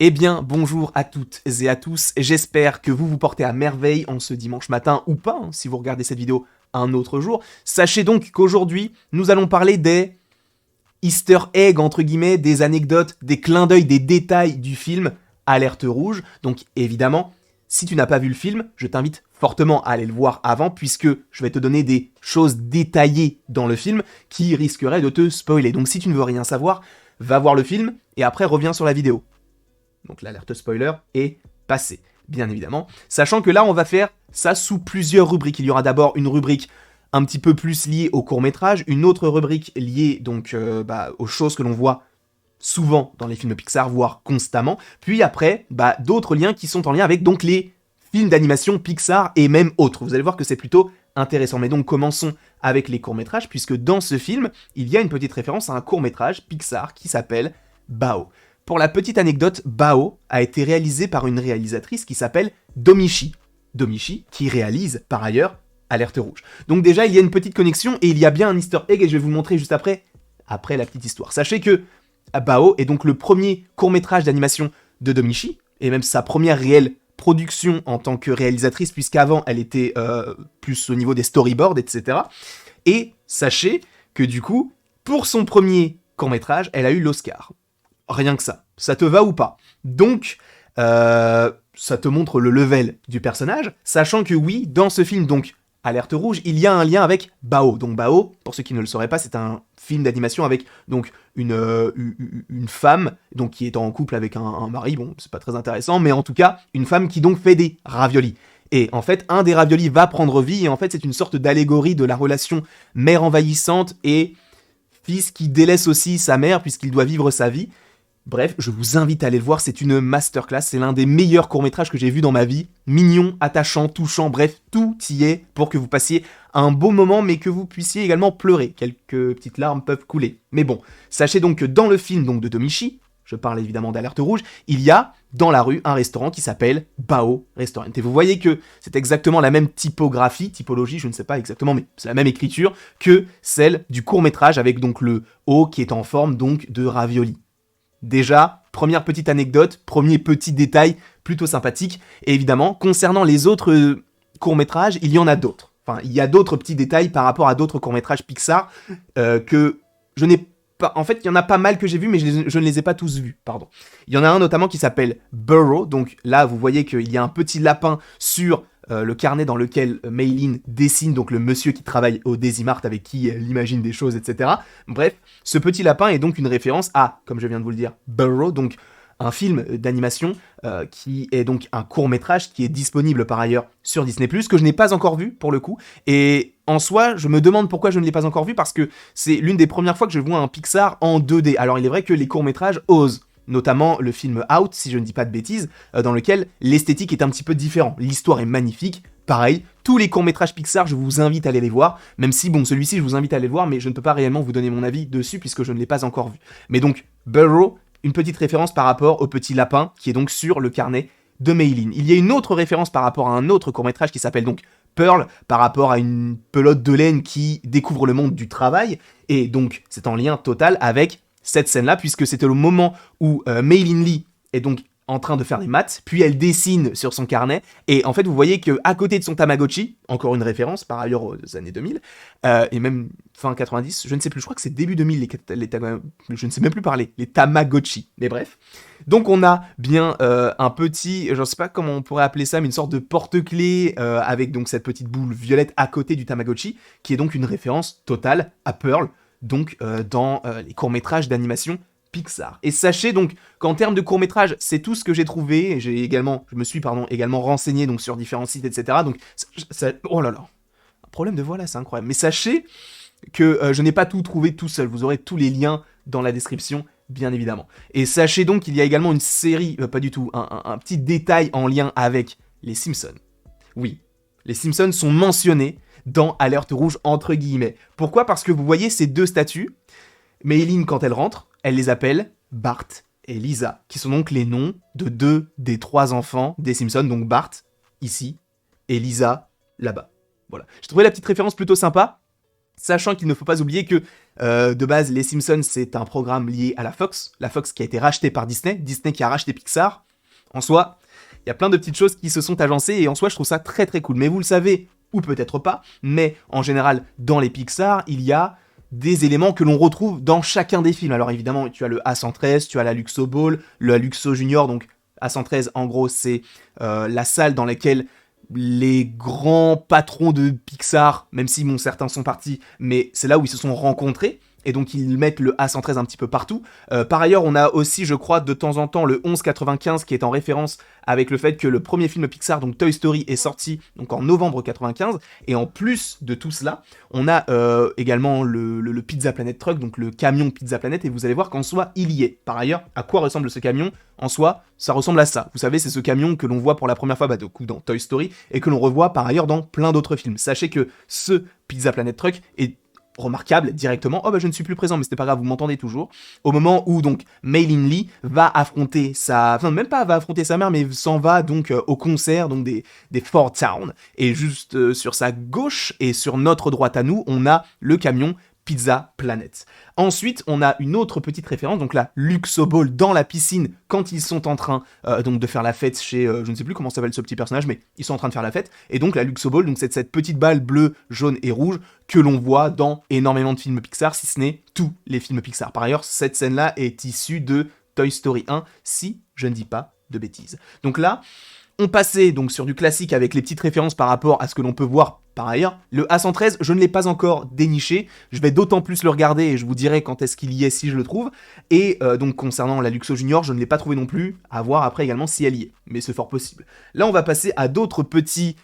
Eh bien, bonjour à toutes et à tous, j'espère que vous vous portez à merveille en ce dimanche matin, ou pas, si vous regardez cette vidéo un autre jour. Sachez donc qu'aujourd'hui, nous allons parler des easter eggs, entre guillemets, des anecdotes, des clins d'œil, des détails du film Alerte Rouge. Donc évidemment, si tu n'as pas vu le film, je t'invite fortement à aller le voir avant, puisque je vais te donner des choses détaillées dans le film qui risqueraient de te spoiler. Donc si tu ne veux rien savoir, va voir le film et après reviens sur la vidéo. Donc l'alerte spoiler est passée, bien évidemment. Sachant que là, on va faire ça sous plusieurs rubriques. Il y aura d'abord une rubrique un petit peu plus liée au court-métrage, une autre rubrique liée donc aux choses que l'on voit souvent dans les films Pixar, voire constamment. Puis après, d'autres liens qui sont en lien avec donc les films d'animation Pixar et même autres. Vous allez voir que c'est plutôt intéressant. Mais donc commençons avec les courts-métrages, puisque dans ce film, il y a une petite référence à un court-métrage Pixar qui s'appelle Bao. Pour la petite anecdote, Bao a été réalisé par une réalisatrice qui s'appelle Domichi. Domichi, qui réalise, par ailleurs, Alerte Rouge. Donc déjà, il y a une petite connexion, et il y a bien un easter egg, et je vais vous montrer juste après la petite histoire. Sachez que Bao est donc le premier court-métrage d'animation de Domichi, et même sa première réelle production en tant que réalisatrice, puisqu'avant, elle était plus au niveau des storyboards, etc. Et sachez que du coup, pour son premier court-métrage, elle a eu l'Oscar. Rien que ça. Ça te va ou pas? Donc, ça te montre le level du personnage, sachant que oui, dans ce film, donc, Alerte Rouge, il y a un lien avec Bao. Donc Bao, pour ceux qui ne le sauraient pas, c'est un film d'animation avec donc une femme donc qui est en couple avec un mari, bon, c'est pas très intéressant, mais en tout cas, une femme qui donc fait des raviolis. Et en fait, un des raviolis va prendre vie, et en fait, c'est une sorte d'allégorie de la relation mère envahissante et fils qui délaisse aussi sa mère puisqu'il doit vivre sa vie. Bref, je vous invite à aller le voir, c'est une masterclass, c'est l'un des meilleurs courts-métrages que j'ai vu dans ma vie. Mignon, attachant, touchant, bref, tout y est pour que vous passiez un beau moment, mais que vous puissiez également pleurer. Quelques petites larmes peuvent couler. Mais bon, sachez donc que dans le film donc, de Domichi, je parle évidemment d'Alerte Rouge, il y a dans la rue un restaurant qui s'appelle Bao Restaurant. Et vous voyez que c'est exactement la même typologie, je ne sais pas exactement, mais c'est la même écriture que celle du court-métrage avec donc le O qui est en forme donc de ravioli. Déjà, première petite anecdote, premier petit détail plutôt sympathique. Et évidemment, concernant les autres courts-métrages, il y en a d'autres. Enfin, il y a d'autres petits détails par rapport à d'autres courts-métrages Pixar que je n'ai pas... En fait, il y en a pas mal que j'ai vus, mais je ne les ai pas tous vus, pardon. Il y en a un notamment qui s'appelle Burrow. Donc là, vous voyez qu'il y a un petit lapin sur le carnet dans lequel Maylin dessine donc le monsieur qui travaille au Desimart avec qui elle imagine des choses, etc. Bref, ce petit lapin est donc une référence à, comme je viens de vous le dire, Burrow, donc un film d'animation qui est donc un court-métrage qui est disponible par ailleurs sur Disney+, que je n'ai pas encore vu pour le coup, et en soi, je me demande pourquoi je ne l'ai pas encore vu, parce que c'est l'une des premières fois que je vois un Pixar en 2D. Alors il est vrai que les courts-métrages osent, notamment le film Out, si je ne dis pas de bêtises, dans lequel l'esthétique est un petit peu différente. L'histoire est magnifique, pareil, tous les courts-métrages Pixar, je vous invite à aller les voir, même si, bon, celui-ci, je vous invite à aller le voir, mais je ne peux pas réellement vous donner mon avis dessus, puisque je ne l'ai pas encore vu. Mais donc, Burrow, une petite référence par rapport au petit lapin, qui est donc sur le carnet de Maylin. Il y a une autre référence par rapport à un autre court-métrage qui s'appelle donc Pearl, par rapport à une pelote de laine qui découvre le monde du travail, et donc, c'est en lien total avec cette scène-là, puisque c'était le moment où Maylin Lee est donc en train de faire des maths, puis elle dessine sur son carnet, et en fait vous voyez qu'à côté de son Tamagotchi, encore une référence par ailleurs aux années 2000, et même fin 90, je ne sais plus, je crois que c'est début 2000, je ne sais même plus parler, les Tamagotchi, mais bref. Donc on a bien un petit, je ne sais pas comment on pourrait appeler ça, mais une sorte de porte-clés avec donc cette petite boule violette à côté du Tamagotchi, qui est donc une référence totale à Pearl, donc dans les courts-métrages d'animation Pixar. Et sachez donc qu'en termes de courts-métrages, c'est tout ce que j'ai trouvé, et je me suis également renseigné donc sur différents sites, etc. Donc, oh là là, un problème de voix là, c'est incroyable. Mais sachez que je n'ai pas tout trouvé tout seul, vous aurez tous les liens dans la description, bien évidemment. Et sachez donc qu'il y a également une série, pas du tout, un petit détail en lien avec les Simpsons. Oui, les Simpsons sont mentionnés dans Alerte Rouge entre guillemets. Pourquoi? Parce que vous voyez ces deux statues, Maylin quand elle rentre, elle les appelle Bart et Lisa, qui sont donc les noms de 2 des 3 enfants des Simpsons, donc Bart, ici, et Lisa, là-bas. Voilà. J'ai trouvé la petite référence plutôt sympa, sachant qu'il ne faut pas oublier que De base, les Simpsons, c'est un programme lié à la Fox qui a été rachetée par Disney qui a racheté Pixar. En soi, il y a plein de petites choses qui se sont agencées, et en soi, je trouve ça très très cool. Mais vous le savez, ou peut-être pas, mais en général, dans les Pixar, il y a des éléments que l'on retrouve dans chacun des films. Alors évidemment, tu as le A113, tu as la Luxo Ball, le Luxo Junior, donc A113, en gros, c'est la salle dans laquelle les grands patrons de Pixar, même si bon, certains sont partis, mais c'est là où ils se sont rencontrés, et donc ils mettent le A113 un petit peu partout. Par ailleurs, on a aussi, je crois, de temps en temps, le 1195 qui est en référence avec le fait que le premier film Pixar, donc Toy Story, est sorti donc en novembre 95, et en plus de tout cela, on a également le Pizza Planet Truck, donc le camion Pizza Planet, et vous allez voir qu'en soi, il y est. Par ailleurs, à quoi ressemble ce camion ? En soi, ça ressemble à ça. Vous savez, c'est ce camion que l'on voit pour la première fois du coup, dans Toy Story, et que l'on revoit par ailleurs dans plein d'autres films. Sachez que ce Pizza Planet Truck est remarquable directement. Oh bah je ne suis plus présent, mais c'était pas grave, vous m'entendez toujours. Au moment où donc Mei-Lin Lee va affronter même pas va affronter sa mère, mais s'en va donc au concert donc des Four Town. Et juste sur sa gauche et sur notre droite à nous, on a le camion Pizza Planet. Ensuite, on a une autre petite référence, donc la Luxo Ball dans la piscine, quand ils sont en train donc de faire la fête chez, je ne sais plus comment s'appelle ce petit personnage, mais ils sont en train de faire la fête, et donc la Luxo Ball, donc c'est cette petite balle bleue, jaune et rouge, que l'on voit dans énormément de films Pixar, si ce n'est tous les films Pixar. Par ailleurs, cette scène-là est issue de Toy Story 1, si je ne dis pas de bêtises. Donc là, on passait donc sur du classique avec les petites références par rapport à ce que l'on peut voir par ailleurs. Le A113, je ne l'ai pas encore déniché, je vais d'autant plus le regarder et je vous dirai quand est-ce qu'il y est si je le trouve. Et donc concernant la Luxo Junior, je ne l'ai pas trouvé non plus, à voir après également si elle y est, mais c'est fort possible. Là on va passer à d'autres petits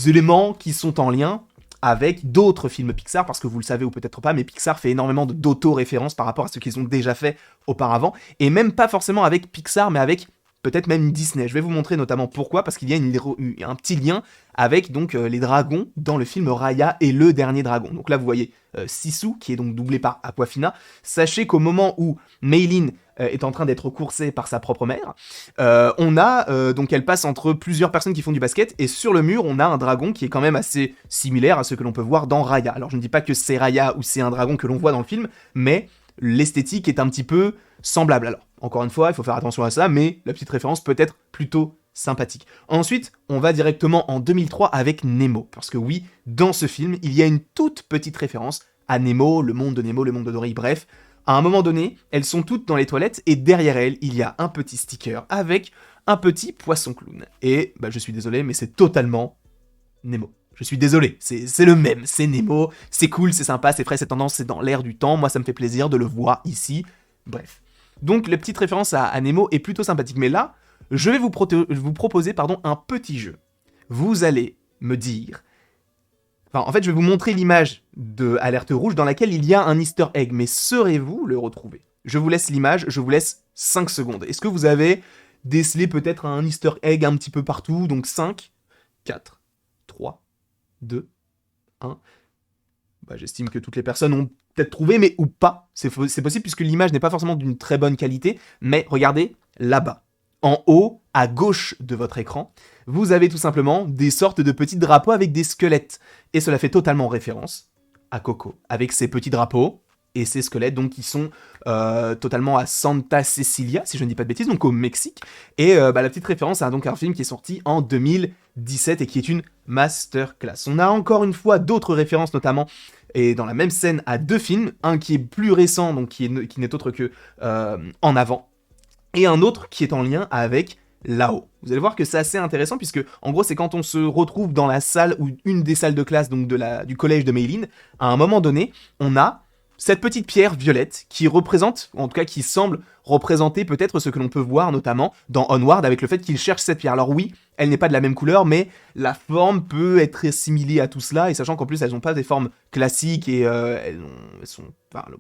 éléments qui sont en lien avec d'autres films Pixar, parce que vous le savez ou peut-être pas, mais Pixar fait énormément d'auto-références par rapport à ce qu'ils ont déjà fait auparavant, et même pas forcément avec Pixar, mais avec peut-être même Disney. Je vais vous montrer notamment pourquoi, parce qu'il y a un petit lien avec donc les dragons dans le film Raya et le dernier dragon. Donc là vous voyez Sisu, qui est donc doublé par Aquafina. Sachez qu'au moment où Mei-Lin est en train d'être coursée par sa propre mère, donc elle passe entre plusieurs personnes qui font du basket, et sur le mur on a un dragon qui est quand même assez similaire à ce que l'on peut voir dans Raya. Alors je ne dis pas que c'est Raya ou c'est un dragon que l'on voit dans le film, mais l'esthétique est un petit peu semblable. Alors, encore une fois, il faut faire attention à ça, mais la petite référence peut être plutôt sympathique. Ensuite, on va directement en 2003 avec Nemo, parce que oui, dans ce film, il y a une toute petite référence à Nemo, le monde de Nemo, le monde de Dory, bref. À un moment donné, elles sont toutes dans les toilettes, et derrière elles, il y a un petit sticker avec un petit poisson clown. Et, je suis désolé, mais c'est totalement Nemo. Je suis désolé, c'est le même, c'est Nemo, c'est cool, c'est sympa, c'est frais, c'est tendance, c'est dans l'air du temps, moi ça me fait plaisir de le voir ici, bref. Donc la petite référence à Nemo est plutôt sympathique, mais là, je vais vous proposer un petit jeu. Vous allez me dire... en fait, je vais vous montrer l'image de Alerte Rouge dans laquelle il y a un easter egg, mais saurez-vous le retrouver ? Je vous laisse l'image, je vous laisse 5 secondes. Est-ce que vous avez décelé peut-être un easter egg un petit peu partout ? Donc 5, 4, 3, 2, 1. J'estime que toutes les personnes ont peut-être trouvé, mais ou pas. C'est possible puisque l'image n'est pas forcément d'une très bonne qualité, mais regardez là-bas. En haut, à gauche de votre écran, vous avez tout simplement des sortes de petits drapeaux avec des squelettes. Et cela fait totalement référence à Coco, avec ces petits drapeaux et ces squelettes donc qui sont totalement à Santa Cecilia, si je ne dis pas de bêtises, donc au Mexique. Et la petite référence à donc un film qui est sorti en 2017 et qui est une masterclass. On a encore une fois d'autres références, notamment et dans la même scène à 2 films, un qui est plus récent, donc qui n'est autre que En Avant, et un autre qui est en lien avec Là-haut. Vous allez voir que c'est assez intéressant, puisque en gros c'est quand on se retrouve dans la salle ou une des salles de classe donc du collège de Mei-Lin, à un moment donné, on a cette petite pierre violette qui représente, ou en tout cas qui semble représenter peut-être ce que l'on peut voir notamment dans Onward avec le fait qu'il cherche cette pierre. Alors oui, elle n'est pas de la même couleur, mais la forme peut être assimilée à tout cela, et sachant qu'en plus elles n'ont pas des formes classiques et elles sont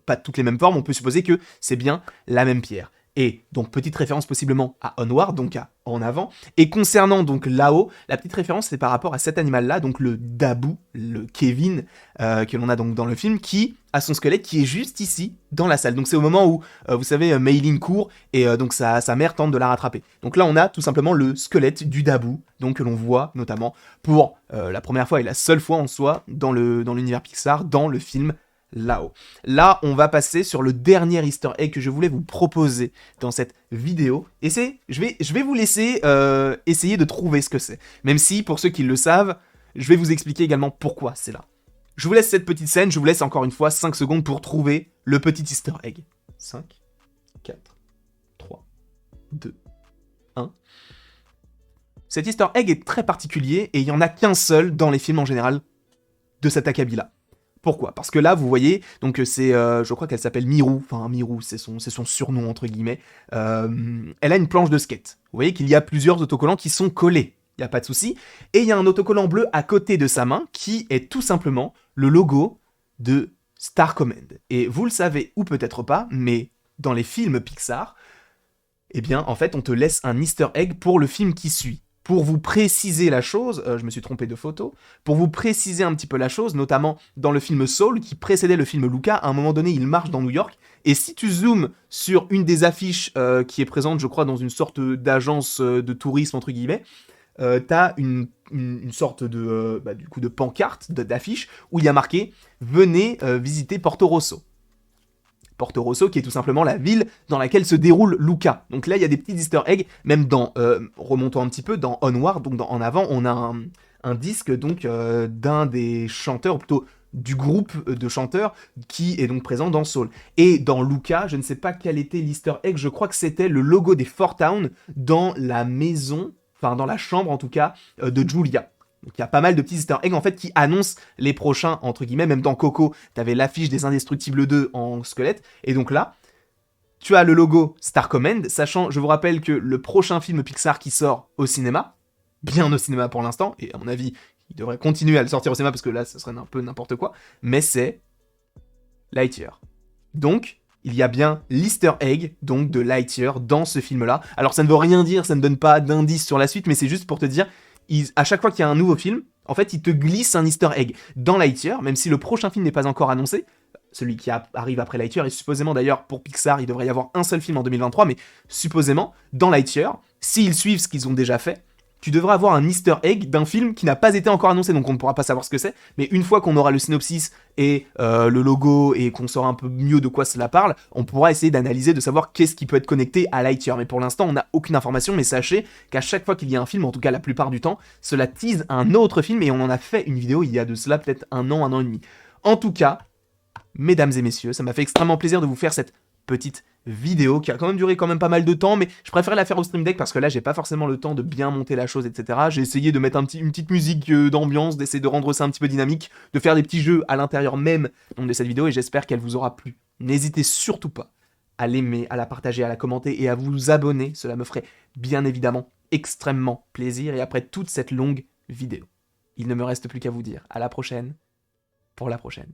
pas toutes les mêmes formes, on peut supposer que c'est bien la même pierre. Et donc petite référence possiblement à Onward, donc à En Avant. Et concernant donc Là-haut, la petite référence c'est par rapport à cet animal-là, donc le Dabou, le Kevin, que l'on a donc dans le film, qui a son squelette qui est juste ici, dans la salle. Donc c'est au moment où, vous savez, Mei-Lin court, et donc sa mère tente de la rattraper. Donc là on a tout simplement le squelette du Dabou, donc que l'on voit notamment pour la première fois et la seule fois en soi dans l'univers Pixar, dans le film là-haut. Là, on va passer sur le dernier easter egg que je voulais vous proposer dans cette vidéo. Et je vais vous laisser essayer de trouver ce que c'est. Même si, pour ceux qui le savent, je vais vous expliquer également pourquoi c'est là. Je vous laisse cette petite scène, je vous laisse encore une fois 5 secondes pour trouver le petit easter egg. 5, 4, 3, 2, 1. Cet easter egg est très particulier et il n'y en a qu'un seul dans les films en général de cet acabit-là. Pourquoi? Parce que là, vous voyez, donc c'est, je crois qu'elle s'appelle Mirou, enfin Mirou, c'est son surnom entre guillemets. Elle a une planche de skate. Vous voyez qu'il y a plusieurs autocollants qui sont collés, il n'y a pas de souci. Et il y a un autocollant bleu à côté de sa main qui est tout simplement le logo de Star Command. Et vous le savez ou peut-être pas, mais dans les films Pixar, eh bien en fait on te laisse un easter egg pour le film qui suit. Pour vous préciser la chose, je me suis trompé de photo, pour vous préciser un petit peu la chose, notamment dans le film Soul, qui précédait le film Luca, à un moment donné, il marche dans New York, et si tu zoomes sur une des affiches qui est présente, je crois, dans une sorte d'agence de tourisme, entre guillemets, t'as une sorte de, du coup, de pancarte, d'affiche, où il y a marqué « Venez visiter Porto Rosso ». Porto Rosso, qui est tout simplement la ville dans laquelle se déroule Luca. Donc là, il y a des petits easter eggs, même dans, remontons un petit peu, dans Onward, donc En Avant, on a un disque donc d'un des chanteurs, ou plutôt du groupe de chanteurs, qui est donc présent dans Soul. Et dans Luca, je ne sais pas quel était l'easter egg, je crois que c'était le logo des Four Towns dans la maison, enfin dans la chambre en tout cas, de Julia. Donc il y a pas mal de petits easter eggs en fait qui annoncent les prochains, entre guillemets, même dans Coco, t'avais l'affiche des Indestructibles 2 en squelette, et donc là, tu as le logo Star Command, sachant, je vous rappelle que le prochain film Pixar qui sort au cinéma, bien au cinéma pour l'instant, et à mon avis, il devrait continuer à le sortir au cinéma parce que là, ce serait un peu n'importe quoi, mais c'est Lightyear. Donc, il y a bien l'easter egg, donc de Lightyear, dans ce film-là. Alors ça ne veut rien dire, ça ne donne pas d'indice sur la suite, mais c'est juste pour te dire, à chaque fois qu'il y a un nouveau film, en fait, ils te glissent un easter egg dans Lightyear, même si le prochain film n'est pas encore annoncé, celui qui arrive après Lightyear, et supposément d'ailleurs pour Pixar, il devrait y avoir un seul film en 2023, mais supposément, dans Lightyear, s'ils suivent ce qu'ils ont déjà fait, tu devrais avoir un easter egg d'un film qui n'a pas été encore annoncé, donc on ne pourra pas savoir ce que c'est, mais une fois qu'on aura le synopsis et le logo, et qu'on saura un peu mieux de quoi cela parle, on pourra essayer d'analyser, de savoir qu'est-ce qui peut être connecté à Lightyear, mais pour l'instant on n'a aucune information, mais sachez qu'à chaque fois qu'il y a un film, en tout cas la plupart du temps, cela tease un autre film, et on en a fait une vidéo il y a de cela peut-être un an et demi. En tout cas, mesdames et messieurs, ça m'a fait extrêmement plaisir de vous faire cette petite vidéo qui a quand même duré quand même pas mal de temps, mais je préférais la faire au Stream Deck parce que là j'ai pas forcément le temps de bien monter la chose, etc. J'ai essayé de mettre une petite musique d'ambiance, d'essayer de rendre ça un petit peu dynamique, de faire des petits jeux à l'intérieur même de cette vidéo, et j'espère qu'elle vous aura plu. N'hésitez surtout pas à l'aimer, à la partager, à la commenter et à vous abonner, cela me ferait bien évidemment extrêmement plaisir. Et après toute cette longue vidéo, il ne me reste plus qu'à vous dire à la prochaine pour la prochaine.